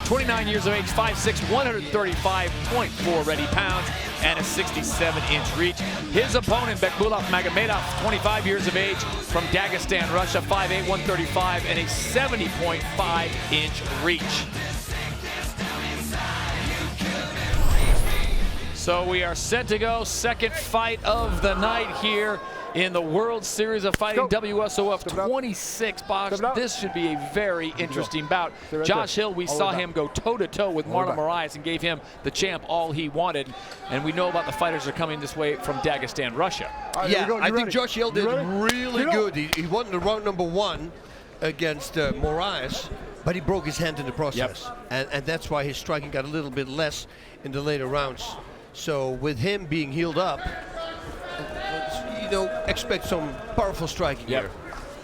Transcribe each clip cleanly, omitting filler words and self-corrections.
29 years of age, 5'6", 135.4 ready pounds, and a 67-inch reach. His opponent, Bekbulat Magomedov, 25 years of age, from Dagestan, Russia, 5'8", 135, and a 70.5-inch reach. So we are set to go. Second fight of the night here in the World Series of Fighting, WSOF 26 box. This should be a very interesting bout. Josh Hill, we saw him go toe-to-toe with Marlon Moraes and gave him, the champ, all he wanted. And we know about the fighters that are coming this way from Dagestan, Russia. Yeah, I think Josh Hill did really good. He won the round number 1 against Moraes, but he broke his hand in the process. Yep. And that's why his striking got a little bit less in the later rounds. So with him being healed up, you know, expect some powerful striking here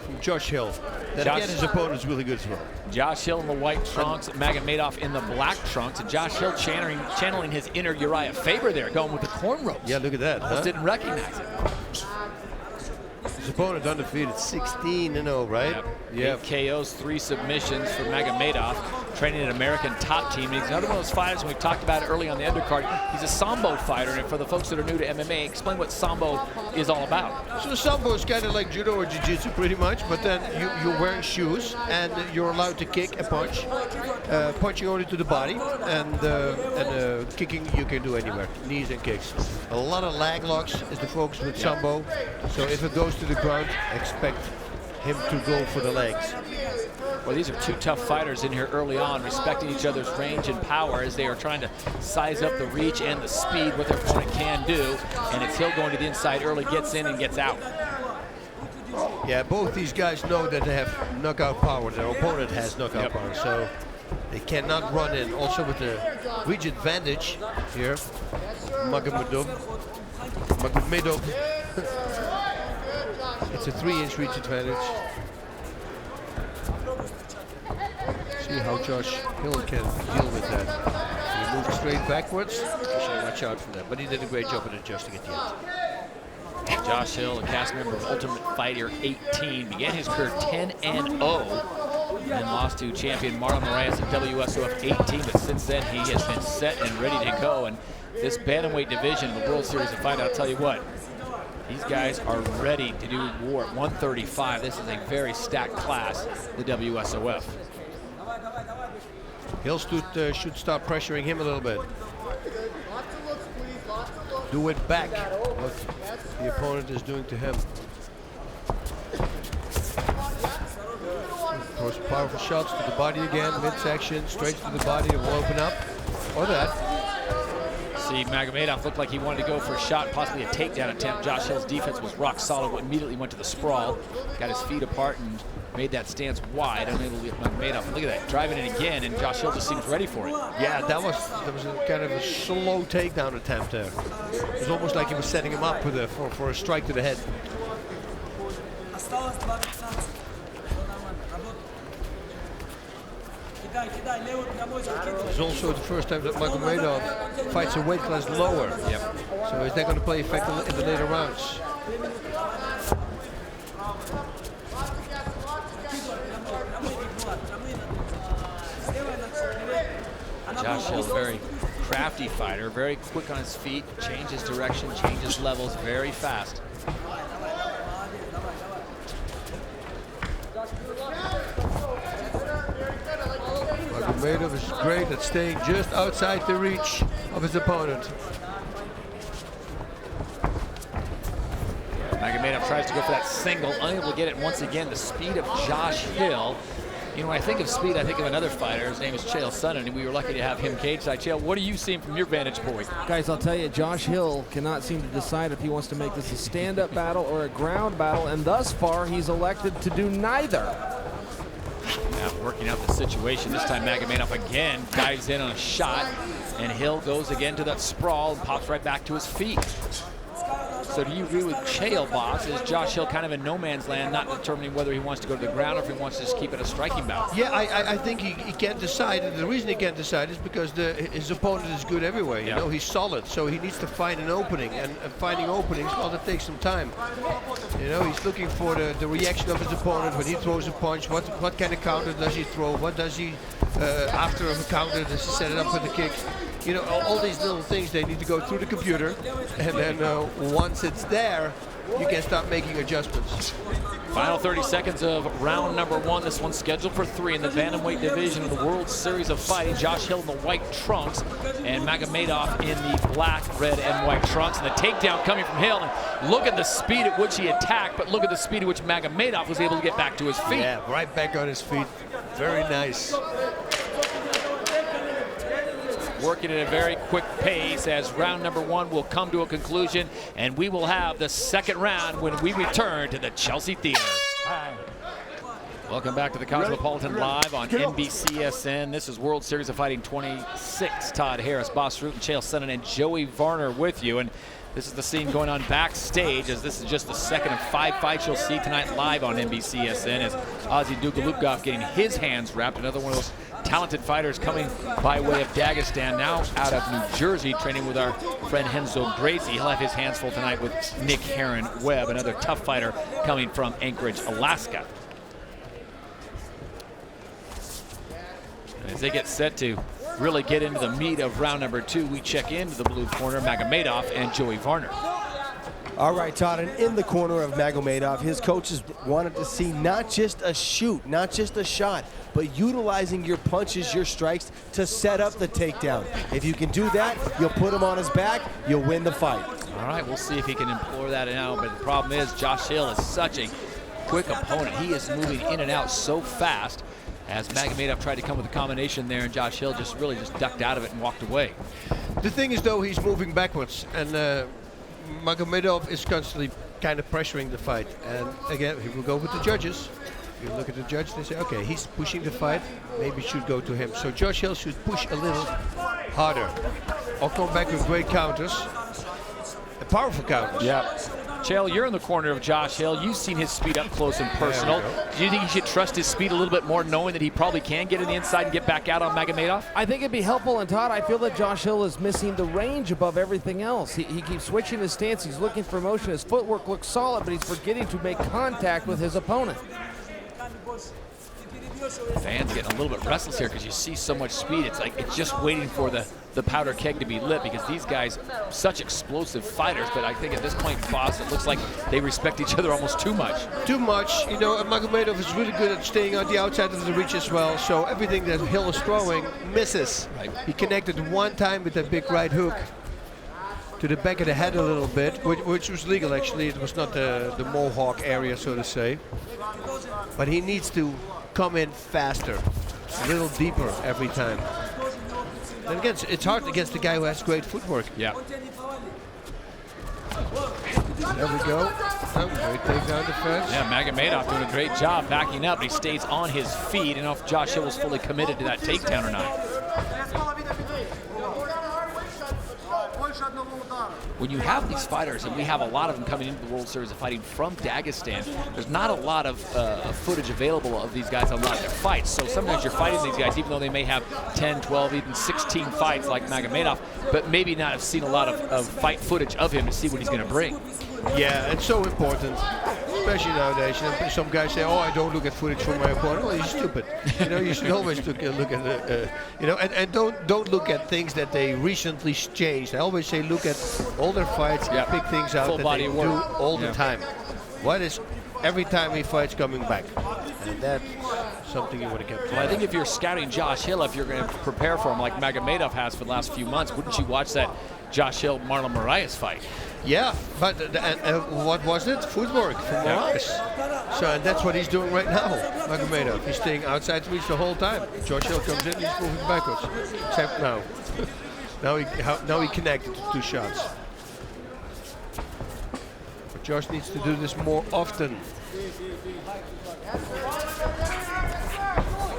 from Josh Hill. Then again, his opponent is really good as well. Josh Hill in the white trunks, Magomedov in the black trunks, and Josh Hill channeling his inner Uriah Faber there, going with the cornrows. Yeah, look at that. Almost didn't recognize it. His opponent undefeated, 16-0, right? Yeah. 8 KOs, 3 submissions for Magomedov, training an American top team. He's another one of those fighters, and we talked about it early on the undercard. He's a Sambo fighter, and for the folks that are new to MMA, explain what Sambo is all about. So Sambo is kind of like judo or jiu-jitsu pretty much, but then you're wearing shoes, and you're allowed to kick and punch. Punching only to the body, and kicking you can do anywhere, knees and kicks. A lot of leg locks is the focus with Sambo, so if it goes to the ground, expect him to go for the legs. Well, these are two tough fighters in here early on, respecting each other's range and power as they are trying to size up the reach and the speed, what their opponent can do. And it's Hill going to the inside early, gets in and gets out. Yeah, both these guys know that they have knockout power. Their opponent has knockout power, so they cannot run in. Also with the reach advantage here, Magomedov. It's a 3-inch reach advantage. See how Josh Hill can deal with that. He moved straight backwards. You should watch out for that. But he did a great job at adjusting at the end. Josh Hill, a cast member of Ultimate Fighter 18, began his career 10-0 and lost to champion Marlon Moraes at WSOF 18. But since then, he has been set and ready to go. And this bantamweight division of the World Series of Fighting, I'll tell you what, these guys are ready to do war at 135. This is a very stacked class, the WSOF. Hill should start pressuring him a little bit. Do it back, what the opponent is doing to him. Throws powerful shots to the body again, midsection, straight to the body, it will open up. Or that. See, Magomedov looked like he wanted to go for a shot, possibly a takedown attempt. Josh Hill's defense was rock solid, immediately went to the sprawl, got his feet apart and made that stance wide, unable to get Magomedov. Look at that, driving it again, and Josh Hill just seems ready for it. Yeah, that was a kind of a slow takedown attempt there. It was almost like he was setting him up for a strike to the head. It's also the first time that Magomedov fights a weight class lower. Yep. So is that going to play effect in the later rounds? Josh Hill, very crafty fighter, very quick on his feet, changes direction, changes levels very fast. Magomedov is great at staying just outside the reach of his opponent. Magomedov tries to go for that single, unable to get it. Once again, the speed of Josh Hill. You know, when I think of speed, I think of another fighter. His name is Chael Sonnen, and we were lucky to have him cage side. Chael, what are you seeing from your vantage point? Guys, I'll tell you, Josh Hill cannot seem to decide if he wants to make this a stand-up battle or a ground battle, and thus far, he's elected to do neither. Now working out the situation. This time Magomedov again dives in on a shot, and Hill goes again to that sprawl and pops right back to his feet. So do you agree with Chael, boss? Is Josh Hill kind of in no man's land, not determining whether he wants to go to the ground or if he wants to just keep it a striking bout? Yeah, I think he can't decide. And the reason he can't decide is because his opponent is good everywhere. You know, he's solid, so he needs to find an opening. And finding openings, well, that takes some time. You know, he's looking for the reaction of his opponent when he throws a punch. What kind of counter does he throw? What does he after a counter, to set it up with the kicks. You know, all these little things, they need to go through the computer, and then once it's there, you can start making adjustments. Final 30 seconds of round number 1. This one's scheduled for 3 in the bantamweight division of the World Series of Fighting. Josh Hill in the white trunks and Magomedov in the black, red, and white trunks. And the takedown coming from Hill. And look at the speed at which he attacked, but look at the speed at which Magomedov was able to get back to his feet. Yeah, right back on his feet. Very nice. Working at a very quick pace as round number 1 will come to a conclusion, and we will have the second round when we return to the Chelsea Theater. Welcome back to the Cosmopolitan Live on NBCSN. This is World Series of Fighting 26. Todd Harris, Boss Root, and Chael Sonnen, and Joey Varner with you. And this is the scene going on backstage, as this is just the second of 5 fights you'll see tonight live on NBCSN, as Ozzy Dugalukov getting his hands wrapped. Another one of those talented fighters coming by way of Dagestan, now out of New Jersey, training with our friend Renzo Gracie. He'll have his hands full tonight with Nick Heron Webb, another tough fighter coming from Anchorage, Alaska. And as they get set to really get into the meat of round number 2, we check into the blue corner, Magomedov and Joey Varner. All right, Todd, and in the corner of Magomedov, his coaches wanted to see not just a shoot, not just a shot, but utilizing your punches, your strikes to set up the takedown. If you can do that, you'll put him on his back, you'll win the fight. All right, we'll see if he can implore that now, but the problem is Josh Hill is such a quick opponent. He is moving in and out so fast, as Magomedov tried to come with a combination there, and Josh Hill just really ducked out of it and walked away. The thing is, though, he's moving backwards, and Magomedov is constantly kind of pressuring the fight. And again, he will go with the judges. If you look at the judge, they say, okay, he's pushing the fight, maybe it should go to him. So Josh Hill should push a little harder, or come back with great counters, powerful counters. Yeah. Chael, you're in the corner of Josh Hill. You've seen his speed up close and personal. Do you think he should trust his speed a little bit more, knowing that he probably can get in the inside and get back out on Magomedov? I think it'd be helpful, and Todd, I feel that Josh Hill is missing the range above everything else. He keeps switching his stance. He's looking for motion. His footwork looks solid, but he's forgetting to make contact with his opponent. Fans getting a little bit restless here because you see so much speed. It's like it's just waiting for the powder keg to be lit, because these guys, such explosive fighters, but I think at this point, boss, it looks like they respect each other almost too much. Too much. You know, Magomedov is really good at staying on the outside of the reach as well, so everything that Hill is throwing misses. Right. He connected one time with that big right hook to the back of the head a little bit, which was legal actually. It was not the mohawk area, so to say. But he needs to come in faster, a little deeper every time. And again, it's hard against the guy who has great footwork. Yeah. There we go. Great takedown defense. Yeah, Magomedov doing a great job backing up. He stays on his feet, and if Josh Hill was fully committed to that takedown or not. When you have these fighters, and we have a lot of them coming into the World Series of Fighting from Dagestan, there's not a lot of footage available of these guys on a lot of their fights. So sometimes you're fighting these guys, even though they may have 10, 12, even 16 fights like Magomedov, but maybe not have seen a lot of fight footage of him to see what he's going to bring. Yeah, it's so important, especially nowadays. You know, some guys say, "Oh, I don't look at footage from my opponent." Well, you're stupid. You know, you should always look at you know, and don't look at things that they recently changed. I always say, look at older fights and pick things out Full that body they work. do all the time. What is every time he fights coming back? And that's something you want to get. Well, I think if you're scouting Josh Hill, if you're going to prepare for him like Magomedov has for the last few months, wouldn't you watch that Josh Hill Marlon Moraes fight? Yeah, but what was it? Footwork from Moraes. So and that's what he's doing right now, Magomedov. He's staying outside the reach the whole time. Josh Hill comes in, he's moving backwards. Except now. now he connected to 2 shots. But Josh needs to do this more often.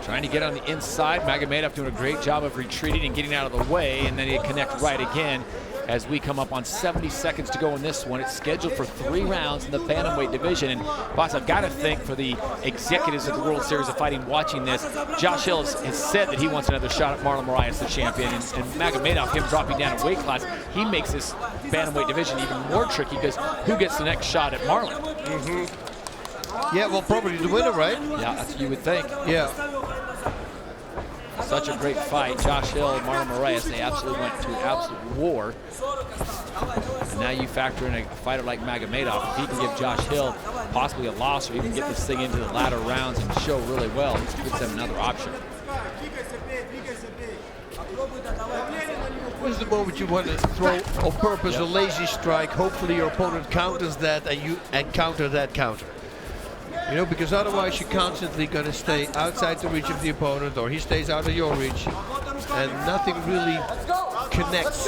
Trying to get on the inside. Magomedov doing a great job of retreating and getting out of the way, and then he connect right again as we come up on 70 seconds to go in this one. It's scheduled for 3 rounds in the bantamweight division. And boss, I've got to think for the executives of the World Series of Fighting watching this, Josh Hill has said that he wants another shot at Marlon Moraes, the champion. And Magomedov, him dropping down a weight class, he makes this bantamweight division even more tricky, because who gets the next shot at Marlon? Yeah, well, probably the winner, right? Yeah, that's what you would think. Yeah. Such a great fight. Josh Hill and Marlon Moraes, they absolutely went to absolute war. And now you factor in a fighter like Magomedov. If he can give Josh Hill possibly a loss or even get this thing into the latter rounds and show really well, this gives them another option. What is the moment you want to throw on purpose a lazy strike? Hopefully your opponent counters that and you counter that counter. You know, because otherwise you're constantly going to stay outside the reach of the opponent, or he stays out of your reach, and nothing really connects.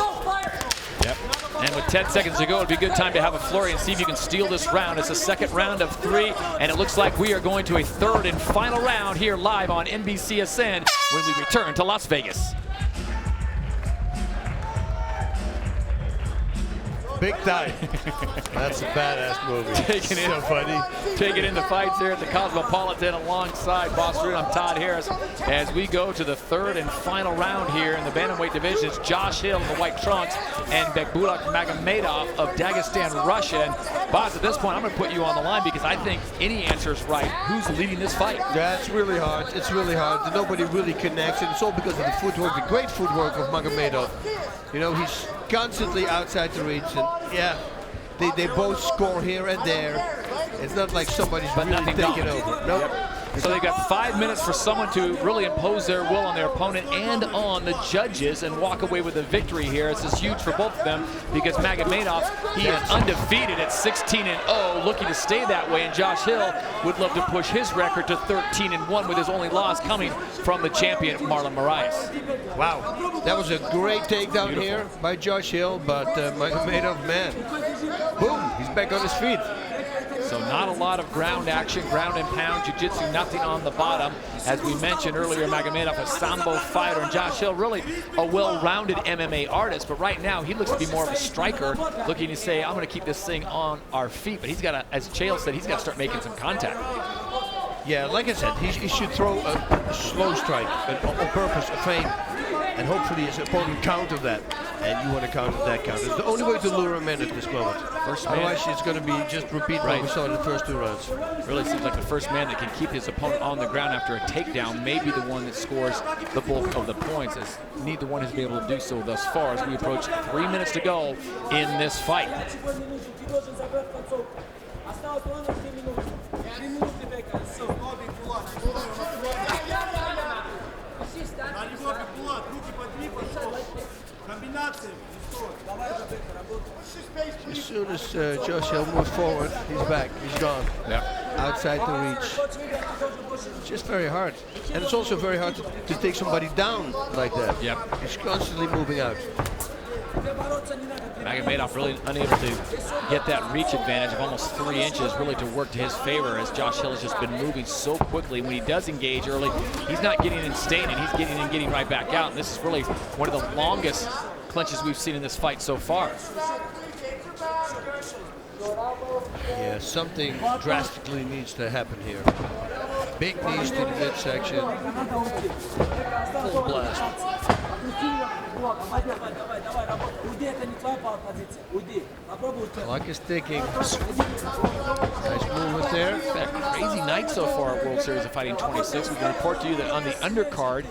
Yep. And with 10 seconds to go, it'd be a good time to have a flurry and see if you can steal this round. It's the second round of 3, and it looks like we are going to a third and final round here live on NBCSN when we return to Las Vegas. Big time. That's a badass movie. Taking in, so funny. Taking in the fights here at the Cosmopolitan alongside Boss Rude. I'm Todd Harris as we go to the third and final round here in the bantamweight division. It's Josh Hill in the white trunks and Bekbulat Magomedov of Dagestan, Russia. And Boss, at this point, I'm going to put you on the line because I think any answer is right. Who's leading this fight? Yeah, it's really hard. It's really hard. Nobody really connects, and it's all because of the footwork, the great footwork of Magomedov. You know, he's constantly outside the reach, and yeah, they both score here and there. It's not like somebody's really taking over. Nope. Yep. So they've got 5 minutes for someone to really impose their will on their opponent and on the judges and walk away with a victory here. This is huge for both of them because Magomedov, he is undefeated at 16-0, looking to stay that way, and Josh Hill would love to push his record to 13-1 with his only loss coming from the champion, Marlon Moraes. Wow, that was a great takedown here by Josh Hill, but Magomedov, man, boom, he's back on his feet. So not a lot of ground action, ground and pound, jiu-jitsu, nothing on the bottom. As we mentioned earlier, Magomedov, a sambo fighter, and Josh Hill, really a well-rounded MMA artist, but right now he looks to be more of a striker, looking to say, I'm going to keep this thing on our feet, but he's got to, as Chael said, he's got to start making some contact. Yeah, like I said, he should throw a slow strike, on purpose, a feint, and hopefully his opponent counter that. And you want to counter that counter. It's the only way to lure him in at this moment. Otherwise, it's going to be just repeat what we saw in the first 2 rounds. Really seems like the first man that can keep his opponent on the ground after a takedown may be the one that scores the bulk of the points, as neither one has been able to do so thus far as we approach 3 minutes to go in this fight. As soon as Josh Hill moves forward, he's back, he's gone. Yep. Outside the reach. It's just very hard. And it's also very hard to take somebody down like that. Yep. He's constantly moving out. Magomedov really unable to get that reach advantage of almost 3 inches really to work to his favor, as Josh Hill has just been moving so quickly. When he does engage early, he's not getting in staying, and he's getting in and getting right back out. And this is really one of the longest clinches we've seen in this fight so far. Yeah, something drastically needs to happen here. Big knees to the midsection. Full blast. Clock is ticking. Nice movement there. It's been a crazy night so far at World Series of Fighting 26. We can report to you that on the undercard,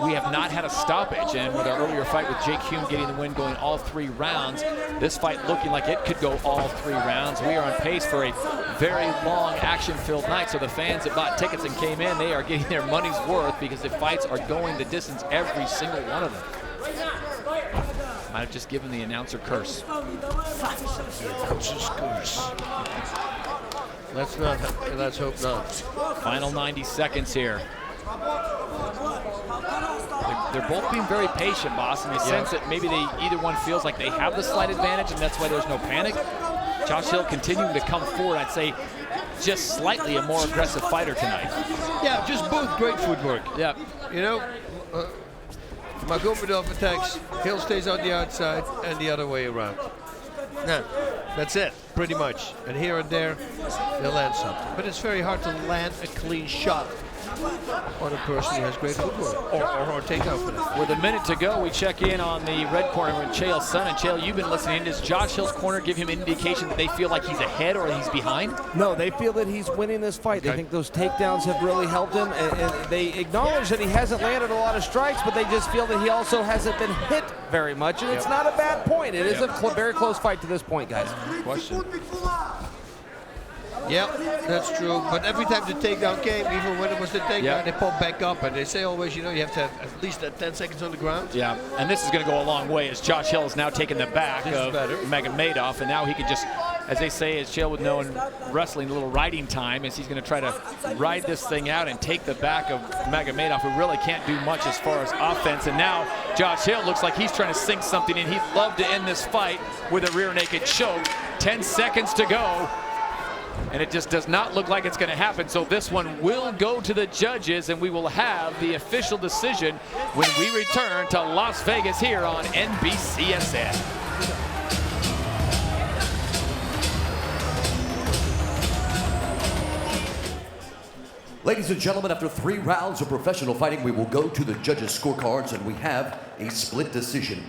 we have not had a stoppage, and with our earlier fight with Jake Hume getting the win, going all 3 rounds, this fight looking like it could go all 3 rounds. We are on pace for a very long, action-filled night, so the fans that bought tickets and came in, they are getting their money's worth because the fights are going the distance, every single one of them. Might have just given the announcer curse. The announcer's curse. Let's hope not. Final 90 seconds here. They're both being very patient, boss, in the sense that maybe either one feels like they have the slight advantage, and that's why there's no panic. Josh Hill continuing to come forward, I'd say just slightly a more aggressive fighter tonight. Yeah, just both great footwork. Yeah. You know, Magomedov attacks, Hill stays on the outside, and the other way around. Nah, that's it, pretty much. And here and there, they'll land something. But it's very hard to land a clean shot on a person who has great footwork or takedown for them. With a minute to go, we check in on the red corner with Chael's son. And Chael, you've been listening. Does Josh Hill's corner give him an indication that they feel like he's ahead or he's behind? No, they feel that he's winning this fight. They think those takedowns have really helped him, and they acknowledge that he hasn't landed a lot of strikes, but they just feel that he also hasn't been hit very much, and it's not a bad point. It is a very close fight to this point, guys. Question. Yeah, that's true. But every time the takedown came, even when it was the takedown, they pop back up. And they say always, you know, you have to have at least 10 seconds on the ground. Yeah, and this is going to go a long way as Josh Hill is now taking the back of Magomedov, and now he can just, as they say, as Chael would know in wrestling, a little riding time, as he's going to try to ride this thing out and take the back of Magomedov, who really can't do much as far as offense. And now Josh Hill looks like he's trying to sink something in. He'd love to end this fight with a rear naked choke. 10 seconds to go. And it just does not look like it's going to happen. So this one will go to the judges, and we will have the official decision when we return to Las Vegas here on NBCSN. Ladies and gentlemen, after 3 rounds of professional fighting, we will go to the judges' scorecards, and we have a split decision.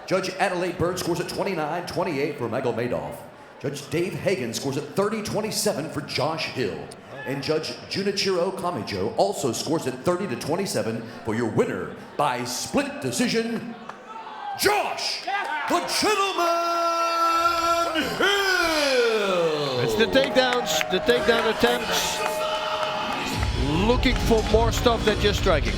Judge Adelaide Bird scores at 29-28 for Magomedov. Judge Dave Hagan scores at 30-27 for Josh Hill. And Judge Junichiro Kamijo also scores at 30-27 for your winner by split decision, Josh the Gentleman Hill! It's the takedowns, the takedown attempts. Looking for more stuff than just striking.